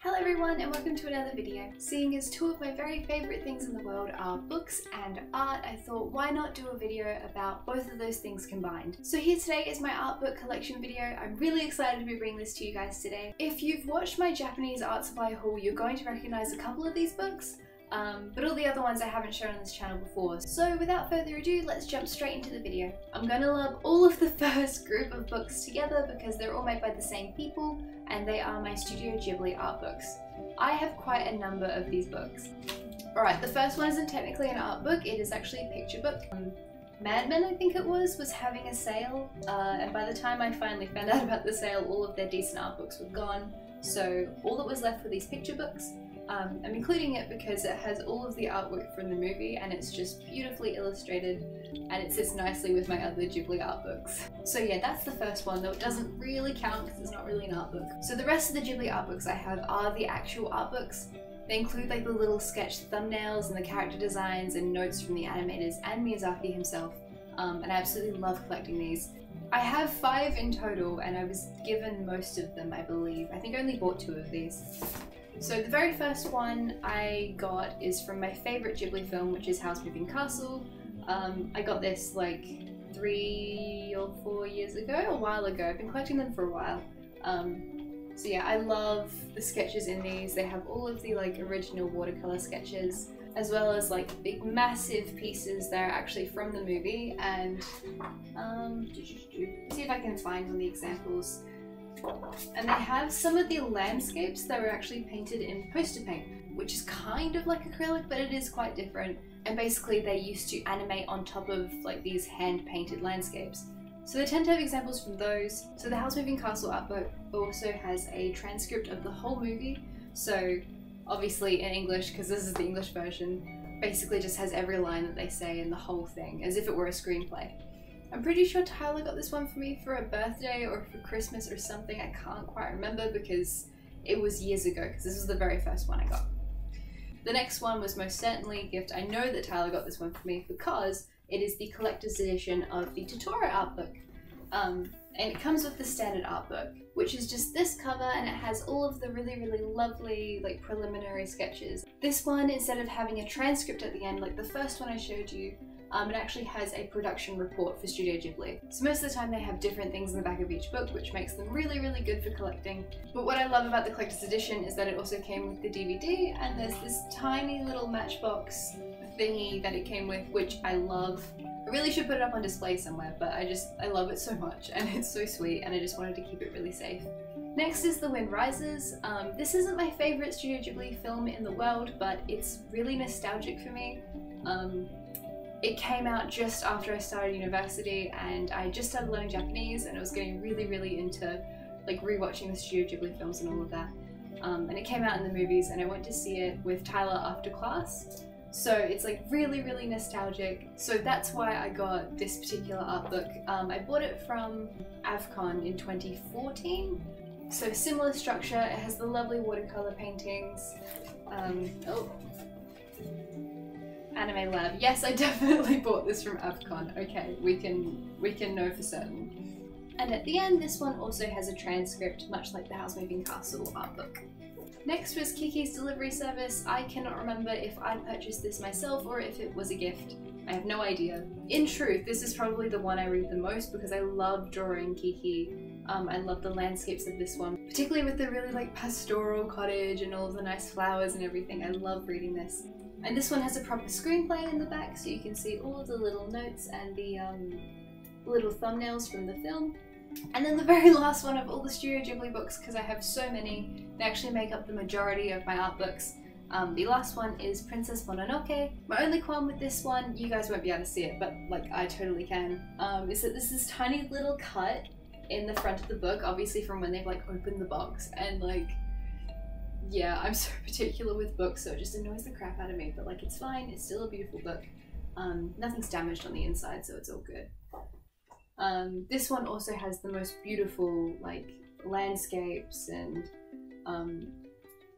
Hello everyone and welcome to another video. Seeing as two of my very favourite things in the world are books and art, I thought why not do a video about both of those things combined. So here today is my art book collection video. I'm really excited to be bringing this to you guys today. If you've watched my Japanese art supply haul, you're going to recognise a couple of these books, but all the other ones I haven't shown on this channel before. So without further ado, let's jump straight into the video. I'm going to lump all of the first group of books together because they're all made by the same people and they are my Studio Ghibli art books. I have quite a number of these books. Alright, the first one isn't technically an art book, it is actually a picture book. Mad Men, I think it was having a sale, and by the time I finally found out about the sale, all of their decent art books were gone. So all that was left were these picture books. I'm including it because it has all of the artwork from the movie and it's just beautifully illustrated and it sits nicely with my other Ghibli art books. So yeah, that's the first one, though it doesn't really count because it's not really an art book. So the rest of the Ghibli art books I have are the actual art books. They include like the little sketch thumbnails and the character designs and notes from the animators and Miyazaki himself, and I absolutely love collecting these. I have 5 in total and I was given most of them, I believe. I think I only bought 2 of these. So the very first one I got is from my favourite Ghibli film, which is Howl's Moving Castle. I got this like 3 or 4 years ago, a while ago. I've been collecting them for a while. So yeah, I love the sketches in these. They have all of the like original watercolour sketches, as well as like big massive pieces that are actually from the movie. And see if I can find one of the examples. And they have some of the landscapes that were actually painted in poster paint, which is kind of like acrylic, but it is quite different. And basically they used to animate on top of like these hand-painted landscapes. So they tend to have examples from those. So the Howl's Moving Castle art book also has a transcript of the whole movie. So obviously in English, because this is the English version, basically just has every line that they say in the whole thing, as if it were a screenplay. I'm pretty sure Tyler got this one for me for a birthday or for Christmas or something. I can't quite remember because it was years ago, because this was the very first one I got. The next one was most certainly a gift. I know that Tyler got this one for me because it is the collector's edition of the Totoro art book. And it comes with the standard art book, which is just this cover, and it has all of the really lovely like preliminary sketches. This one, instead of having a transcript at the end like the first one I showed you, it actually has a production report for Studio Ghibli. So most of the time they have different things in the back of each book, which makes them really good for collecting. But what I love about the collector's edition is that it also came with the DVD, and there's this tiny little matchbox thingy that it came with, which I love. I really should put it up on display somewhere, but I love it so much and it's so sweet, and I just wanted to keep it really safe. Next is The Wind Rises. This isn't my favourite Studio Ghibli film in the world, but it's really nostalgic for me. It came out just after I started university and I just started learning Japanese, and I was getting really into like rewatching the Studio Ghibli films and all of that. And it came out in the movies and I went to see it with Tyler after class. So it's like really nostalgic. So that's why I got this particular art book. I bought it from Avcon in 2014. So similar structure, it has the lovely watercolour paintings. Anime Lab. Yes, I definitely bought this from Avcon. Okay, we can know for certain. And at the end, this one also has a transcript, much like the Howl's Moving Castle art book. Next was Kiki's Delivery Service. I cannot remember if I purchased this myself or if it was a gift. I have no idea. In truth, this is probably the one I read the most because I love drawing Kiki. I love the landscapes of this one, particularly with the really like pastoral cottage and all the nice flowers and everything. I love reading this. And this one has a proper screenplay in the back, so you can see all of the little notes and the little thumbnails from the film. And then the very last one of all the Studio Ghibli books, because I have so many, they actually make up the majority of my art books. The last one is Princess Mononoke. My only qualm with this one, you guys won't be able to see it, but like I totally can, is that this is tiny little cut in the front of the book, obviously from when they've like opened the box, and like, yeah, I'm so particular with books, so it just annoys the crap out of me, but like it's fine, it's still a beautiful book. Nothing's damaged on the inside, so it's all good. This one also has the most beautiful like landscapes, and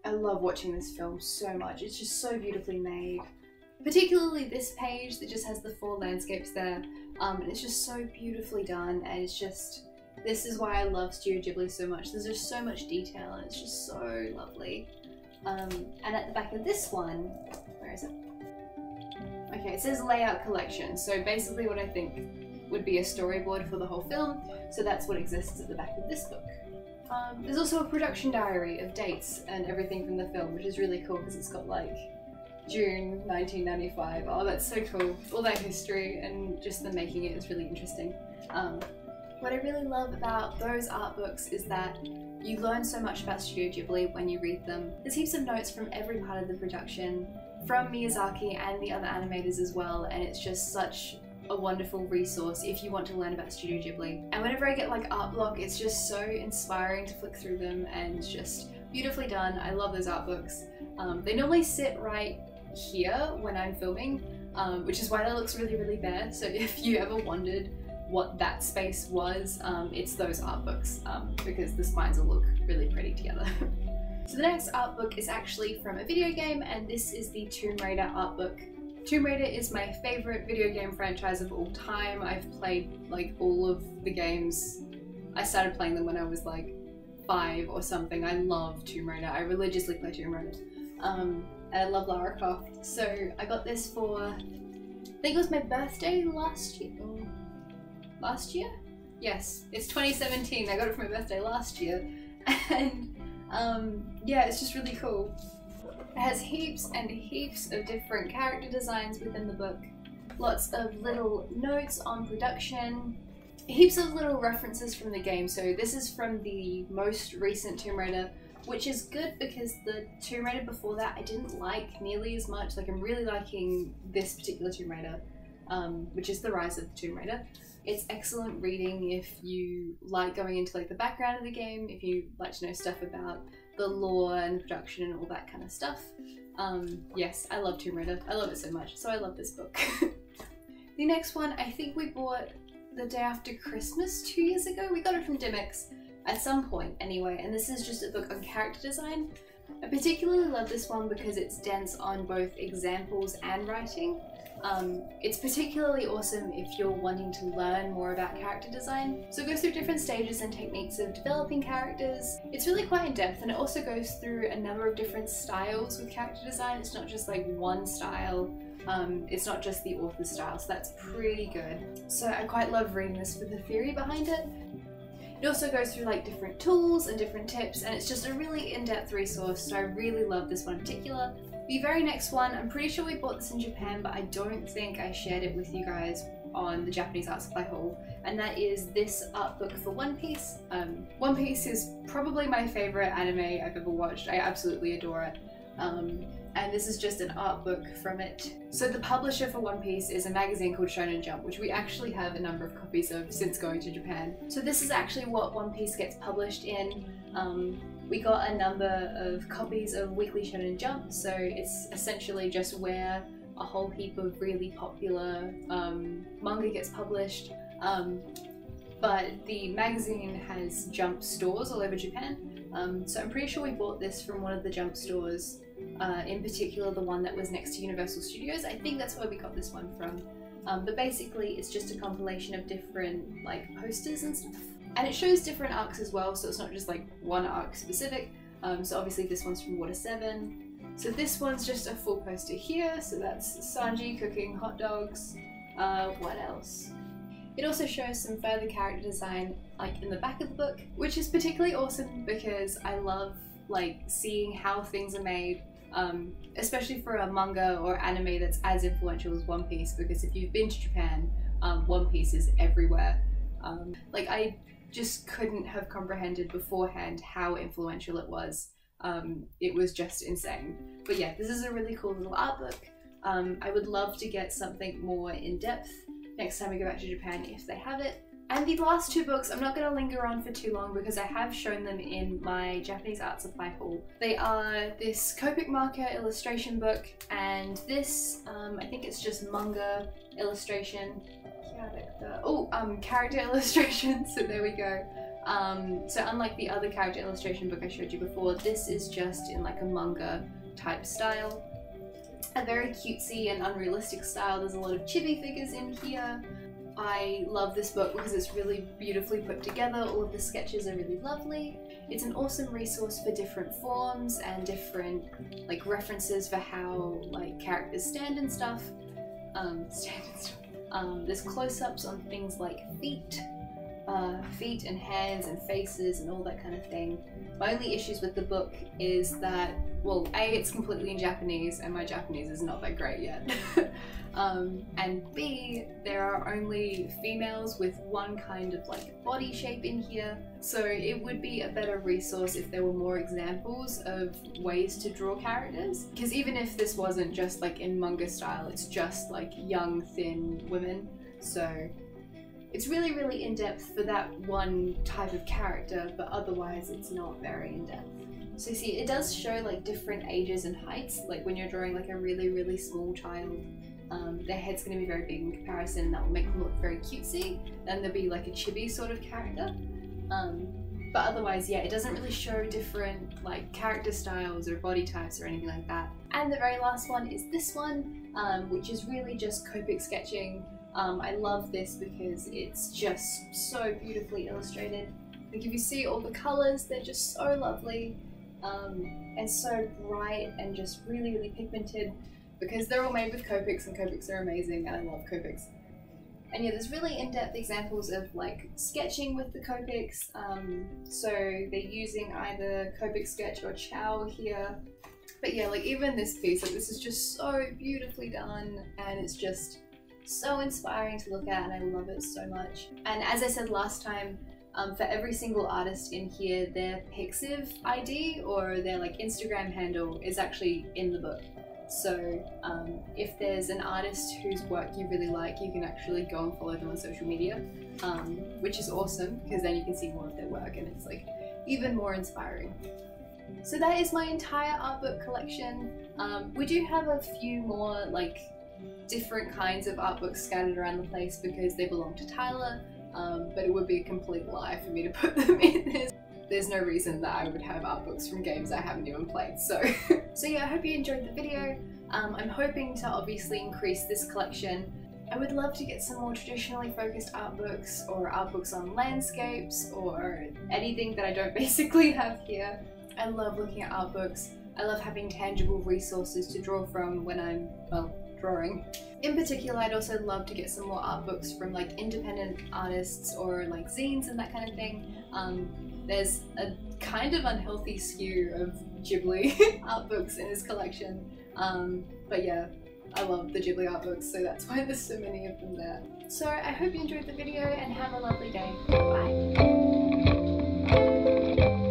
I love watching this film so much. It's just so beautifully made. Particularly this page that just has the 4 landscapes there, and it's just so beautifully done, and it's just, This is why I love Studio Ghibli so much. There's just so much detail and it's just so lovely. And at the back of this one, where is it? Okay, it says layout collection. So basically what I think would be a storyboard for the whole film. So that's what exists at the back of this book. There's also a production diary of dates and everything from the film, which is really cool because it's got like June 1995. Oh, that's so cool. All that history and just the making it is really interesting. What I really love about those art books is that you learn so much about Studio Ghibli when you read them. There's heaps of notes from every part of the production, from Miyazaki and the other animators as well, and it's just such a wonderful resource if you want to learn about Studio Ghibli. And whenever I get like art block, it's just so inspiring to flick through them and just beautifully done. I love those art books. They normally sit right here when I'm filming, which is why that looks really, really bare. So if you ever wondered what that space was, it's those art books, because the spines will look really pretty together. So the next art book is actually from a video game, and this is the Tomb Raider art book. Tomb Raider is my favorite video game franchise of all time. I've played like all of the games. I started playing them when I was like 5 or something. I love Tomb Raider. I religiously play Tomb Raider. And I love Lara Croft. So I got this for, I think it was my birthday last year. Last year? Yes, it's 2017. I got it for my birthday last year. And yeah, it's just really cool. It has heaps and heaps of different character designs within the book. Lots of little notes on production. Heaps of little references from the game. So this is from the most recent Tomb Raider, which is good because the Tomb Raider before that I didn't like nearly as much. Like, I'm really liking this particular Tomb Raider, which is The Rise of the Tomb Raider. It's excellent reading if you like going into like the background of the game, if you like to know stuff about the lore and production and all that kind of stuff. Yes, I love Tomb Raider. I love it so much, so I love this book. The next one I think we bought the day after Christmas 2 years ago. We got it from Dimmicks at some point anyway, and this is just a book on character design. I particularly love this one because it's dense on both examples and writing. It's particularly awesome if you're wanting to learn more about character design. So it goes through different stages and techniques of developing characters. It's really quite in depth, and it also goes through a number of different styles with character design. It's not just like one style. It's not just the author's style, so that's pretty good. So I quite love reading this for the theory behind it. It also goes through like different tools and different tips, and it's just a really in-depth resource, so I really love this one in particular. The very next one, I'm pretty sure we bought this in Japan, but I don't think I shared it with you guys on the Japanese art supply haul, and that is this art book for One Piece. One Piece is probably my favorite anime I've ever watched. I absolutely adore it. And this is just an art book from it. So the publisher for One Piece is a magazine called Shonen Jump, which we actually have a number of copies of since going to Japan. So this is actually what One Piece gets published in. We got a number of copies of Weekly Shonen Jump, so it's essentially just where a whole heap of really popular manga gets published. But the magazine has Jump stores all over Japan. So I'm pretty sure we bought this from one of the Jump stores. In particular the one that was next to Universal Studios. I think that's where we got this one from. But basically it's just a compilation of different like posters and stuff. And it shows different arcs as well, so it's not just like one arc specific. So obviously this one's from Water 7. So this one's just a full poster here, so that's Sanji cooking hot dogs. What else? It also shows some further character design like in the back of the book, which is particularly awesome because I love like seeing how things are made. Especially for a manga or anime that's as influential as One Piece, because if you've been to Japan, One Piece is everywhere. Like I just couldn't have comprehended beforehand how influential it was. It was just insane. But yeah, this is a really cool little art book. I would love to get something more in depth next time we go back to Japan if they have it. And the last two books, I'm not going to linger on for too long because I have shown them in my Japanese art supply haul. They are this Copic marker illustration book and this, I think it's just manga illustration. Character illustration, so there we go. So unlike the other character illustration book I showed you before, this is just in like a manga type style. A very cutesy and unrealistic style. There's a lot of chibi figures in here. I love this book because it's really beautifully put together. All of the sketches are really lovely. It's an awesome resource for different forms and different like references for how like characters stand and stuff. There's close-ups on things like feet and hands and faces and all that kind of thing. My only issues with the book is that, well, A, it's completely in Japanese and my Japanese is not that great yet. And B, there are only females with one kind of like body shape in here. So it would be a better resource if there were more examples of ways to draw characters. Because even if this wasn't just like in manga style, it's just like young, thin women. So it's really, really in-depth for that one type of character, but otherwise it's not very in-depth. So you see, it does show like different ages and heights. Like when you're drawing like a really, really small child, their head's going to be very big in comparison, and that will make them look very cutesy. Then there'll be like a chibi sort of character. But otherwise, yeah, it doesn't really show different like character styles or body types or anything like that. And the very last one is this one, which is really just Copic sketching. I love this because it's just so beautifully illustrated. Like if you see all the colours, they're just so lovely and so bright and just really, really pigmented, because they're all made with Copics, and Copics are amazing and I love Copics. And yeah, there's really in-depth examples of like sketching with the Copics. So they're using either Copic Sketch or Chow here. But yeah, like even this piece, like this is just so beautifully done and it's just so inspiring to look at and I love it so much. And as I said last time, for every single artist in here, their Pixiv ID or their like Instagram handle is actually in the book. So if there's an artist whose work you really like, you can actually go and follow them on social media, which is awesome because then you can see more of their work and it's like even more inspiring. So that is my entire art book collection. We do have a few more like different kinds of art books scattered around the place because they belong to Tyler, but it would be a complete lie for me to put them in this. There's no reason that I would have art books from games I haven't even played, so yeah, I hope you enjoyed the video. I'm hoping to obviously increase this collection. I would love to get some more traditionally focused art books or art books on landscapes or anything that I don't basically have here. I love looking at art books. I love having tangible resources to draw from when I'm, well, drawing. In particular, I'd also love to get some more art books from like independent artists or like zines and that kind of thing. There's a kind of unhealthy skew of Ghibli art books in his collection, but yeah, I love the Ghibli art books, so that's why there's so many of them there. So I hope you enjoyed the video and have a lovely day. Bye!